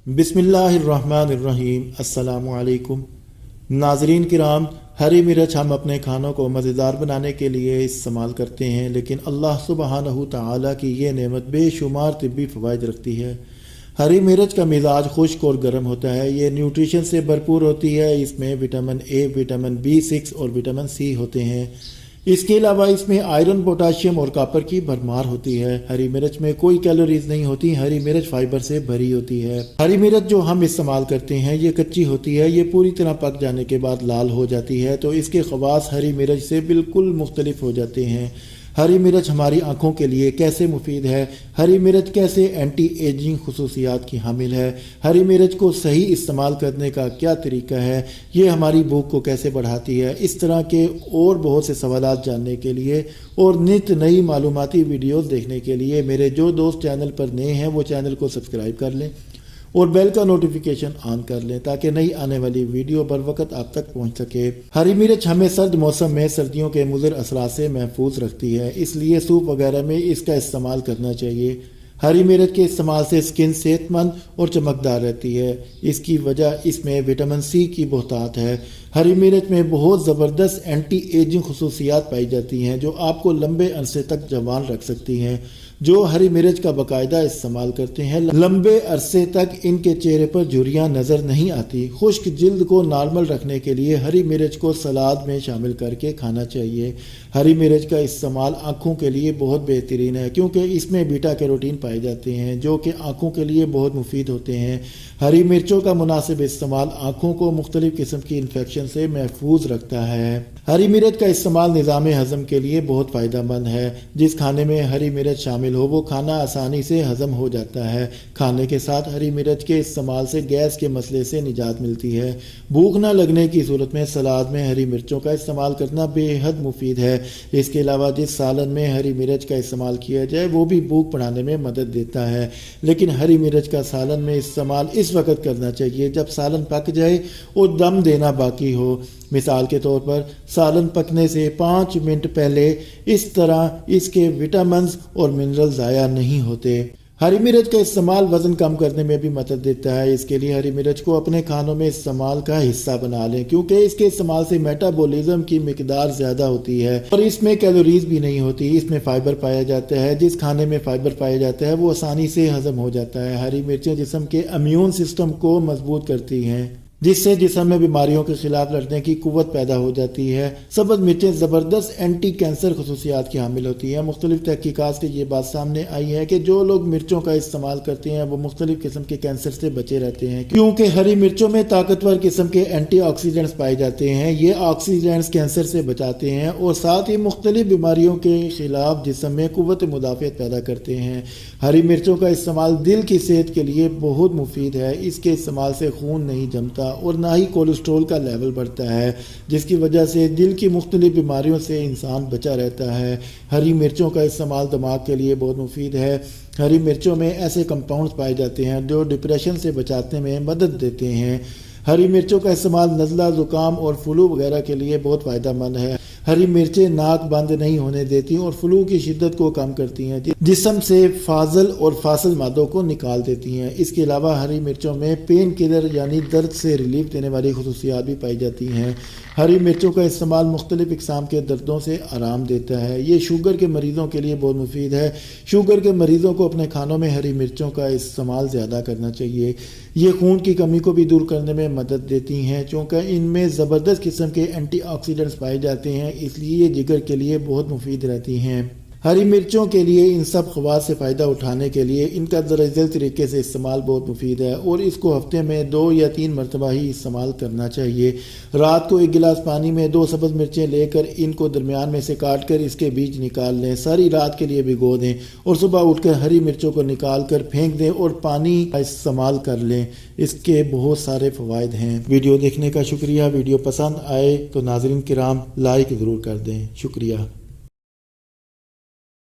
बिस्मिल्लाहिर्रहमानिर्रहीम। अस्सलामु अलैकुम। नाजरीन किराम, हरी मिर्च हम अपने खानों को मज़ेदार बनाने के लिए इस्तेमाल करते हैं, लेकिन अल्लाह सुब्हानहू तआला की ये नेमत बेशुमार तिब्बी फ़वाइद रखती है। हरी मिर्च का मिजाज खुश्क और गर्म होता है। ये न्यूट्रिशन से भरपूर होती है। इसमें विटामिन ए, विटामिन B6 और विटामिन C होते हैं। इसके अलावा इसमें आयरन, पोटाशियम और कॉपर की भरमार होती है। हरी मिर्च में कोई कैलोरीज नहीं होती। हरी मिर्च फाइबर से भरी होती है। हरी मिर्च जो हम इस्तेमाल करते हैं ये कच्ची होती है। ये पूरी तरह पक जाने के बाद लाल हो जाती है, तो इसके खवास हरी मिर्च से बिल्कुल मुख्तलिफ हो जाते हैं। हरी मिर्च हमारी आंखों के लिए कैसे मुफीद है, हरी मिर्च कैसे एंटी एजिंग खुसूसियात की हामिल है, हरी मिर्च को सही इस्तेमाल करने का क्या तरीका है, ये हमारी भूख को कैसे बढ़ाती है, इस तरह के और बहुत से सवालात जानने के लिए और नित नई मालूमाती वीडियोस देखने के लिए मेरे जो दोस्त चैनल पर नए हैं वो चैनल को सब्सक्राइब कर लें और बेल का नोटिफिकेशन ऑन कर लें ताकि नई आने वाली वीडियो बर वक्त आप तक पहुंच सके। हरी मिर्च हमें सर्द मौसम में सर्दियों के मुज़र असरात से महफूज रखती है, इसलिए सूप वगैरह में इसका इस्तेमाल करना चाहिए। हरी मिर्च के इस्तेमाल से स्किन सेहतमंद और चमकदार रहती है। इसकी वजह इसमें विटामिन C की बहुतात है। हरी मिर्च में बहुत ज़बरदस्त एंटी एजिंग खुसूसियात पाई जाती हैं जो आपको लंबे अरसे तक जवान रख सकती हैं। जो हरी मिर्च का बाकायदा इस्तेमाल करते हैं लंबे अरसे तक इनके चेहरे पर झुर्रियाँ नज़र नहीं आती। खुश्क जिल्द को नॉर्मल रखने के लिए हरी मिर्च को सलाद में शामिल करके खाना चाहिए। हरी मिर्च का इस्तेमाल आँखों के लिए बहुत बेहतरीन है क्योंकि इसमें बीटा कैरोटीन पाए जाते हैं जो कि आँखों के लिए बहुत मुफीद होते हैं। हरी मिर्चों का मुनासिब इस्तेमाल आँखों को मुख्तलिफ किस्म की इन्फेक्शन से महफूज रखता है। हरी मिर्च का इस्तेमाल निज़ाम हज़म के लिए बहुत फ़ायदेमंद है। जिस खाने में हरी मिर्च शामिल हो वो खाना आसानी से हज़म हो जाता है। खाने के साथ हरी मिर्च के इस्तेमाल से गैस के मसले से निजात मिलती है। भूख न लगने की सूरत में सलाद में हरी मिर्चों का इस्तेमाल करना बेहद मुफीद है। इसके अलावा जिस सालन में हरी मिर्च का इस्तेमाल किया जाए वो भी भूख बढ़ाने में मदद देता है, लेकिन हरी मिर्च का सालन में इस्तेमाल इस वक्त करना चाहिए जब सालन पक जाए और दम देना बाकी हो। मिसाल के तौर पर सालन पकने से 5 मिनट पहले। इस तरह इसके विटामिन्स और मिनरल ज़ाया नहीं होते। हरी मिर्च का इस्तेमाल वज़न कम करने में भी मदद देता है। इसके लिए हरी मिर्च को अपने खानों में इस्तेमाल का हिस्सा बना लें क्योंकि इसके इस्तेमाल से मेटाबॉलिज्म की मिकदार ज़्यादा होती है और इसमें कैलोरीज भी नहीं होती। इसमें फाइबर पाया जाता है। जिस खाने में फाइबर पाया जाता है वो आसानी से हजम हो जाता है। हरी मिर्चें जिस्म के इम्यून सिस्टम को मजबूत करती हैं जिससे जिस्म में बीमारियों के खिलाफ लड़ने की कुव्वत पैदा हो जाती है। सब्ज़ मिर्चें ज़बरदस्त एंटी कैंसर खुसूसियात की हामिल होती हैं। मुख्तलिफ तहकीकात से ये बात सामने आई है कि जो लोग मिर्चों का इस्तेमाल करते हैं वो मुख्तलिफ किस्म के कैंसर से बचे रहते हैं क्योंकि हरी मिर्चों में ताकतवर किस्म के एंटीऑक्सीडेंट्स पाए जाते हैं। ये ऑक्सीडेंट्स कैंसर से बचाते हैं और साथ ही मुख्तलिफ बीमारियों के खिलाफ जिस्म में कुव्वत मुदाफ़ियत पैदा करते हैं। हरी मिर्चों का इस्तेमाल दिल की सेहत के लिए बहुत मुफीद है। इसके इस्तेमाल से खून नहीं जमता और ना ही कोलेस्ट्रॉल का लेवल बढ़ता है, जिसकी वजह से दिल की मुख्तलिफ बीमारियों से इंसान बचा रहता है। हरी मिर्चों का इस्तेमाल दिमाग के लिए बहुत मुफीद है। हरी मिर्चों में ऐसे कंपाउंड्स पाए जाते हैं जो डिप्रेशन से बचाने में मदद देते हैं। हरी मिर्चों का इस्तेमाल नज़ला, ज़ुकाम और फ्लू वगैरह के लिए बहुत फ़ायदेमंद है। हरी मिर्चें नाक बंद नहीं होने देती और फ्लू की शिद्दत को कम करती हैं, जिस्म से फाजल और फासल मादों को निकाल देती हैं। इसके अलावा हरी मिर्चों में पेन किलर यानी दर्द से रिलीफ देने वाली खुसूसियात भी पाई जाती हैं। हरी मिर्चों का इस्तेमाल मुख्तलिफ इक़साम के दर्दों से आराम देता है। ये शुगर के मरीज़ों के लिए बहुत मुफीद है। शुगर के मरीज़ों को अपने खानों में हरी मिर्चों का इस्तेमाल ज़्यादा करना चाहिए। ये खून की कमी को भी दूर करने में मदद देती हैं क्योंकि इनमें ज़बरदस्त किस्म के एंटीऑक्सीडेंट्स पाए जाते हैं, इसलिए ये जिगर के लिए बहुत मुफीद रहती हैं। हरी मिर्चों के लिए इन सब ख़वास से फ़ायदा उठाने के लिए इनका दरअसल तरीके से इस्तेमाल बहुत मुफीद है और इसको हफ्ते में 2 या 3 मरतबा ही इस्तेमाल करना चाहिए। रात को 1 गिलास पानी में 2 सब्ज़ मिर्चें लेकर इनको दरमियान में से काट कर इसके बीज निकाल लें, सारी रात के लिए भिगो दें और सुबह उठकर हरी मिर्चों को निकाल कर फेंक दें और पानी का इस्तेमाल कर लें। इसके बहुत सारे फ़वाइद हैं। वीडियो देखने का शुक्रिया। वीडियो पसंद आए तो नाज़रीन किराम लाइक ज़रूर कर दें। शुक्रिया।